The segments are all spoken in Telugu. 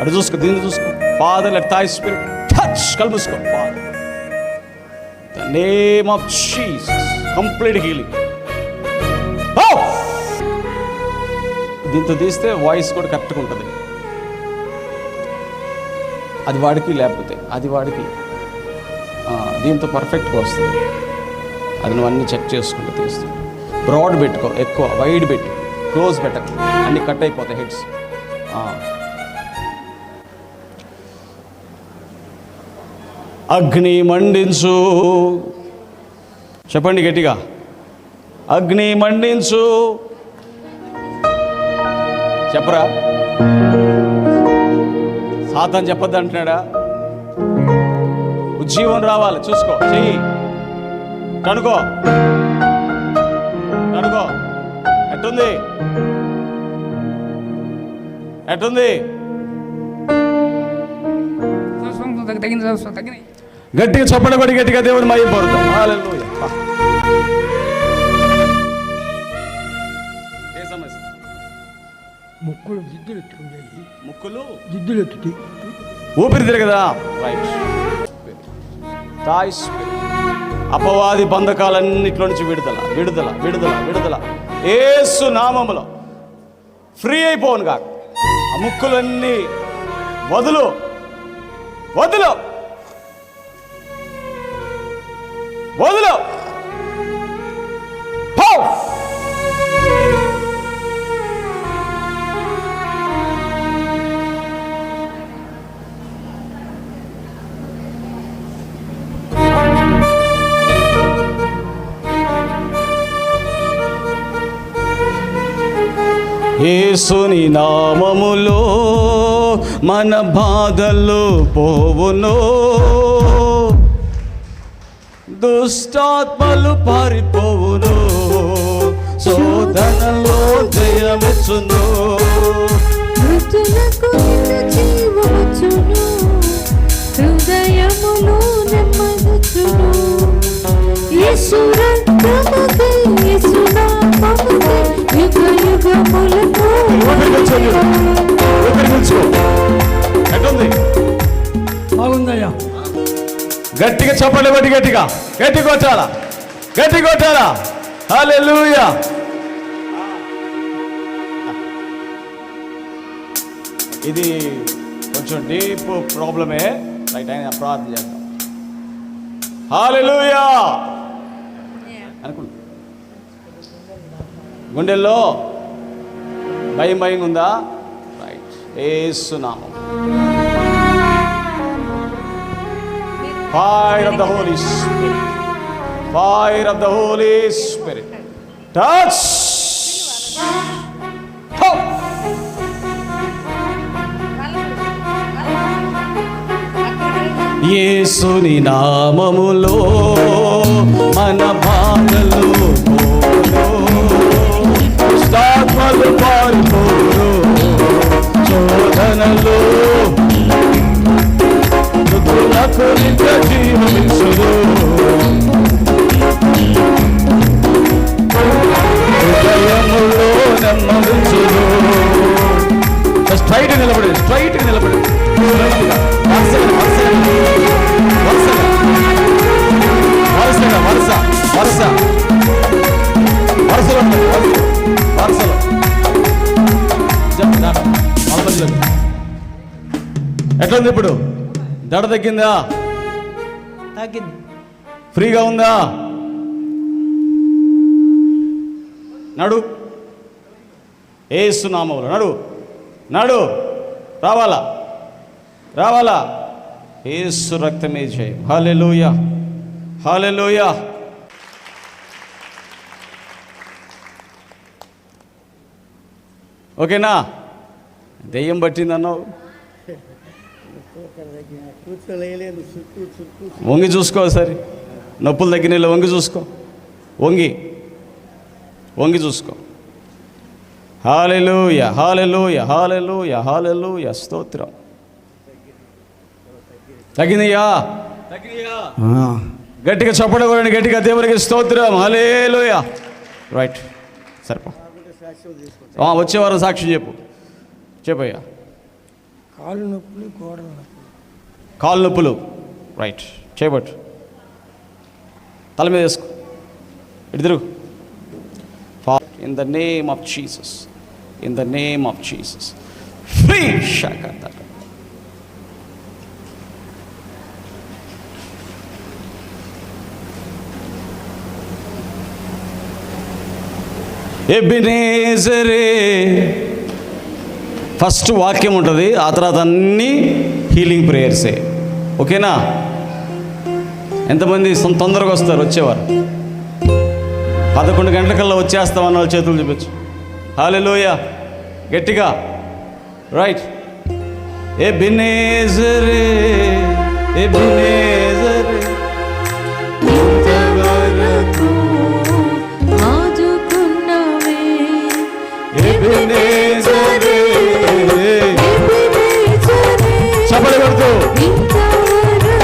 అటు చూసుకో, దీన్ని చూసుకో. Father let thy spirit touch. కళ్ళు మూసుకో. Father the name of Jesus complete healing. దీంతో తీస్తే వాయిస్ కూడా కరెక్ట్గా ఉంటుంది. అది వాడికి, లేకపోతే అది వాడికి. దీంతో పర్ఫెక్ట్గా వస్తుంది. అది నువ్వు అన్నీ చెక్ చేసుకుంటూ తీస్తుంది. బ్రాడ్ పెట్టుకో, ఎక్కువ వైడ్ పెట్టు, క్లోజ్ పెట్టకు, అన్నీ కట్ అయిపోతాయి హెడ్స్. అగ్ని మండించు, చెప్పండి గట్టిగా, అగ్ని మండించు. చెప్పరా? సాతాను చెప్పొద్దు అంటున్నాడా? ఉజ్జీవం రావాలి, చూసుకో, చెయ్యి, కనుకో, కనుకో. ఎట్టుంది? ఎట్టుంది? గట్టిగా చెప్పండి, కూడా గట్టిగా దేవుని మహిమ పడతాం. హల్లెలూయా. ఏ సమస్య? ముక్కులు జిద్దులెత్తుకుంటాయి. ముక్కులు జిద్దులెత్తుతాయి. ఊపిరి తిరగదా? రైట్. Thigh spirit. అపవాది బంధకాలన్నిట్లో నుంచి విడుదల, విడుదల, విడుదల, విడుదల. యేసు నామములో ఫ్రీ అయిపోను కాక. ఆ ముక్కులన్నీ వదులు, వదులు, వదులు. యేసుని నామములో మన బాధలు పోవును, దుష్టాత్మలు పారిపోవును, శోధనలో జయమిచ్చును. హృదయములో నెమ్మదిచ్చును. యేసు రక్తముకై, యేసు నామముకై యుగ యుగములకు. బాగుందయ్యా. గట్టిగా చెప్పండి, బట్టి గట్టిగా, గట్టి కొట్టాలా, గట్టి కొట్టాలా. హల్లెలూయా. ఇది కొంచెం డీప్ ప్రాబ్లమే. రైట్, ఆయన ప్రార్థన చేద్దాం. హల్లెలూయా అనుకుంటా. గుండెల్లో భయం భయం ఉందా? రైట్, యేసు నామం. Fire of the Holy Spirit. Fire of the Holy Spirit. Touch. Hope. యేసుని నామములో మన బాధలు పోవును, దుష్టాత్మలు పారిపోవును, శోధనలు దుఃఖులకు నిత్య జీవమిచ్చును. హృదయములో నెమ్మదించును. స్ట్రైట్ నిలబడి, స్ట్రైట్ నిలబడి, వరుసగా వరుసగా వరుస వరుస వరుసలో వరుసలో ఎట్లుంది ఇప్పుడు? దడ తగ్గిందా? తగ్గింది. ఫ్రీగా ఉందా? నడు, యేసు నామములో నడు, నడు. రావాలా, రావాలా. యేసు రక్తమే జయం. హల్లెలూయా, హల్లెలూయా. ఓకేనా? దెయ్యం పట్టిందన్నావు, వంగి చూసుకో. సరే, నొప్పులు తగ్గిన వంగి చూసుకో, వంగి వంగి చూసుకో. హల్లెలూయా, హల్లెలూయా, హల్లెలూయా, హల్లెలూయా. స్తోత్రం. తగ్గినయ్యా, గట్టిగా చప్పడకూడని, గట్టిగా దేవునికి స్తోత్రం. హల్లెలూయా. రైట్, సరిపో. వచ్చేవారు సాక్షి చెప్పు, చెప్పయ్యా. కాళ్ళు నొప్పులు, గోడల నొప్పులు. కాళ్ళు నొప్పులు, రైట్, చేయబట్టు, తల మీద వేసుకో, ఇటు తిరుగు. In the name of Jesus, in the name of Jesus, free షాకత. ఎబెనేజరే ఫస్ట్ వాక్యం ఉంటుంది, ఆ తర్వాత అన్నీ హీలింగ్ ప్రేయర్సే. ఓకేనా? ఎంతమంది తొందరగా వస్తారు? వచ్చేవారు 11 గంటలకల్లా వచ్చేస్తామన్న వాళ్ళు చేతులు చూపించు. హల్లెలూయా, గట్టిగా, రైట్. ఎబెనేజరే, ఎబెనేజరే ఇంతవరకు ఆదుకున్నవే, ఎబెనేజరే, ఎబెనేజరే, చప్పట్లు కొడుతూ ఇంతవరకు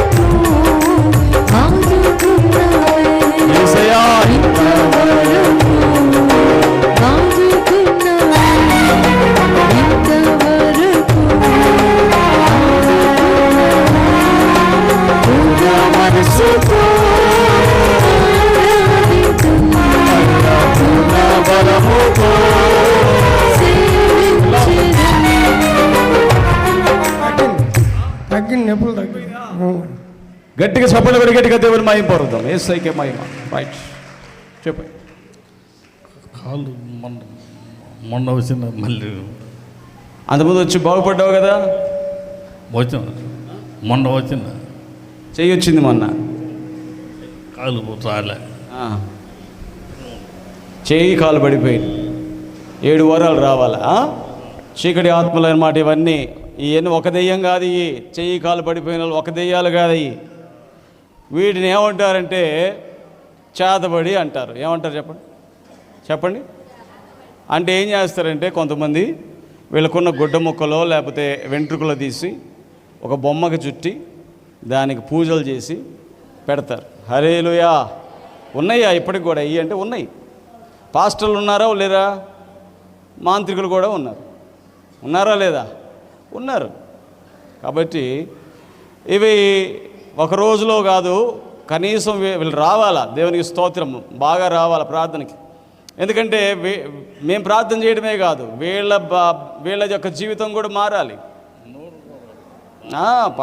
ఆదుకున్నవే, యేసయ్యా, ఇంతవరకు ఆదుకున్నవే, ఇంతవరకు పూర్ణ మనసుతో ఆరాధితున్నా, పూర్ణ బలముతో సేవించెదను. తగ్గిన నొప్పులు తగ్గింది. గట్టిగా చప్పట్లు కొడి, గట్టిగా దేవుని మహిమ పరుద్దాం. యేసయ్యకే మహిమ. రైట్, చెప్పు. కాళ్ళు మొన్న వచ్చిన మళ్ళీ అంతకుముందు వచ్చి బాగుపడ్డావు కదా, వచ్చిన మొన్న వచ్చిన చెయ్యి వచ్చింది మొన్న. కాలు రాలే. చేయి కాలు పడిపోయింది. 7 వారాలు రావాలా? చీకటి ఆత్మలు అన్నమాట ఇవన్నీ. ఇవన్నీ ఒక దెయ్యం కాదు. ఇవి చెయ్యి కాలు పడిపోయిన వాళ్ళు ఒక దెయ్యాలు కాదు. ఇవి వీటిని ఏమంటారంటే చేతబడి అంటారు. ఏమంటారు చెప్పండి, చెప్పండి. అంటే ఏం చేస్తారంటే కొంతమంది వీళ్ళకున్న గుడ్డ ముక్కలో లేకపోతే వెంట్రుకలో తీసి ఒక బొమ్మకి చుట్టి దానికి పూజలు చేసి పెడతారు. హల్లెలూయా. ఉన్నాయా ఇప్పటికి కూడా? ఇవి అంటే ఉన్నాయి. పాస్టర్లు ఉన్నారా లేరా? మాంత్రికులు కూడా ఉన్నారు. ఉన్నారా లేదా? ఉన్నారు. కాబట్టి ఇవి ఒక రోజులో కాదు, కనీసం వీళ్ళు రావాలా, దేవునికి స్తోత్రం, బాగా రావాలా ప్రార్థనకి. ఎందుకంటే మేము ప్రార్థన చేయడమే కాదు, వీళ్ళ యొక్క జీవితం కూడా మారాలి.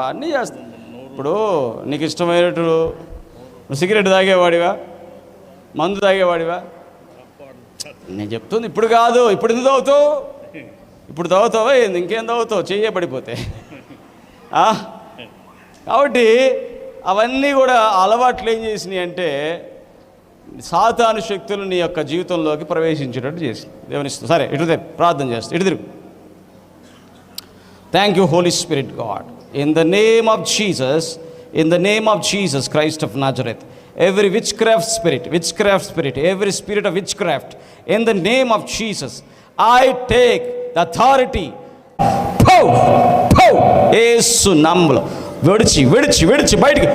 అన్నీ చేస్తాం. ఇప్పుడు నీకు ఇష్టమైనట్టు నువ్వు సిగరెట్ తాగేవాడివా, మందు తాగేవాడివా? నేను చెప్తుంది ఇప్పుడు కాదు. ఇప్పుడు ఎందుకు తాగుతావు? ఇప్పుడు తాగుతావా? ఇంకేం తాగుతావు? చేయబడిపోతే. కాబట్టి అవన్నీ కూడా అలవాట్లు ఏం చేసినాయి అంటే సాతాను శక్తులు నీ యొక్క జీవితంలోకి ప్రవేశించేటట్టు చేసి దేవునిస్తూ. సరే, ఇటు ప్రార్థన చేస్తా, ఇటు తిరుగు. Thank you holy spirit God, in the name of Jesus, in the name of Jesus Christ of Nazareth, every witchcraft spirit, every spirit of witchcraft, in the name of Jesus, I take the authority. Yesu నామములో విడిచి బయటికి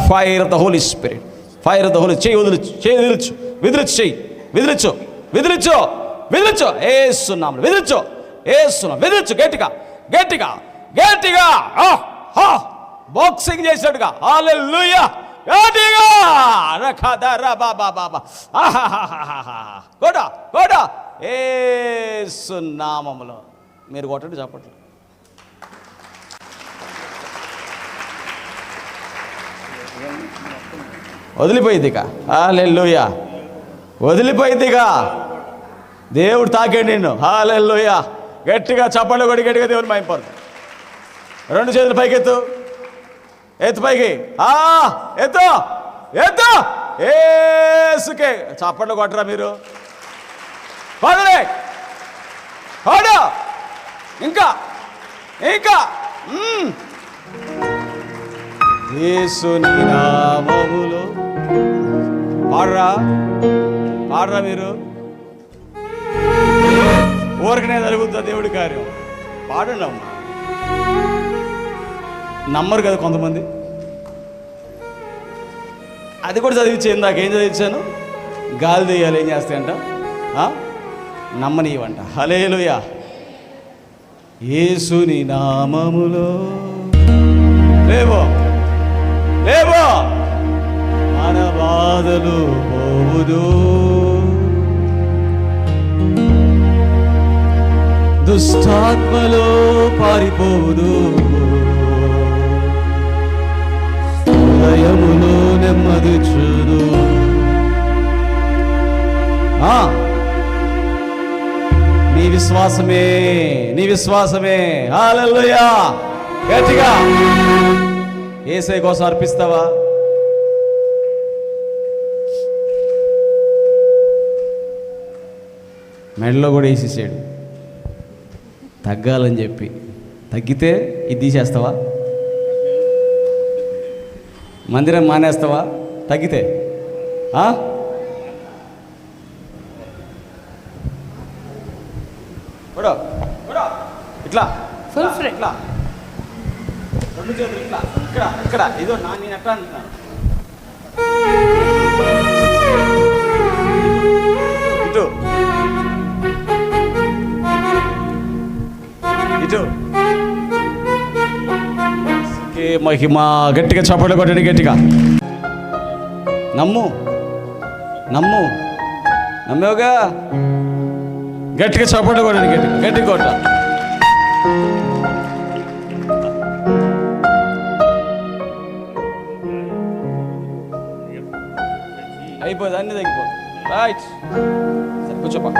fire of the holy spirit, fire of the holy. చేయి వదిలించు, యేసు నామములో విదిలించు, గట్టిగా బాక్సింగ్ చేసినట్టుగా. హల్లెలూయా. కొడా యేసు నామములో మీరు కొట్టండి చెప్పట్లు. వదిలిపోయిందిగా. హల్లెలూయా. వదిలిపోయిందిగా. దేవుడు తాకాడు నిన్ను. హల్లెలూయా. గట్టిగా చప్పట్లు కొడి, గట్టిగా దేవుని మహిమపరచు. 2 చేతులు పైకెత్తు, పైకి ఎత్తు. ఏసుకే చప్పట్లు కొట్టరా మీరు? ఇంకా యేసుని నామములో పాడరా మీరు. ఊరికనే జరుగుతుందా దేవుడి కార్యం? పాడండి అమ్మా. నమ్మరు కదా కొంతమంది. అది కూడా చదివించాను. నాకేం చదివించాను? గాలి దెయ్యాలు ఏం చేస్తాయంట? నమ్మనీయవంట. హల్లెలూయా. యేసుని నామములో లేవో లేవో మన బాధలు పోవుదు, దుష్టాత్మలో పారిపోవుదు, హృదయములో నెమ్మది చూడు. నీ విశ్వాసమే, నీ విశ్వాసమే. హల్లెలూయా. గట్టిగా యేసయ్య కోసం అర్పిస్తావా? మెడలో కూడా వేసేసాడు తగ్గాలని చెప్పి. తగ్గితే ఇది తీసేస్తావా? మందిరం మానేస్తావా తగ్గితే? ఇట్లా ఫుల్ ఫ్రీ. ఇట్లా రెండు చేతులు ఇట్లా, ఇక్కడ ఇక్కడ ఏదో నేను ఎట్లా అంటున్నాను, ఇటు ఇటు. మహిమ. గట్టిగా చప్పట్లు కొట్టండి, గట్టిగా. నమ్ము, నమ్ము, నమ్మేవుగా. గట్టిగా చప్పట్లు కొట్టండి, గట్టిగా గట్టి కొట్ట. అయిపోతుంది, అన్ని తగ్గిపోతుంది. రైట్, సరే కూర్చోపా.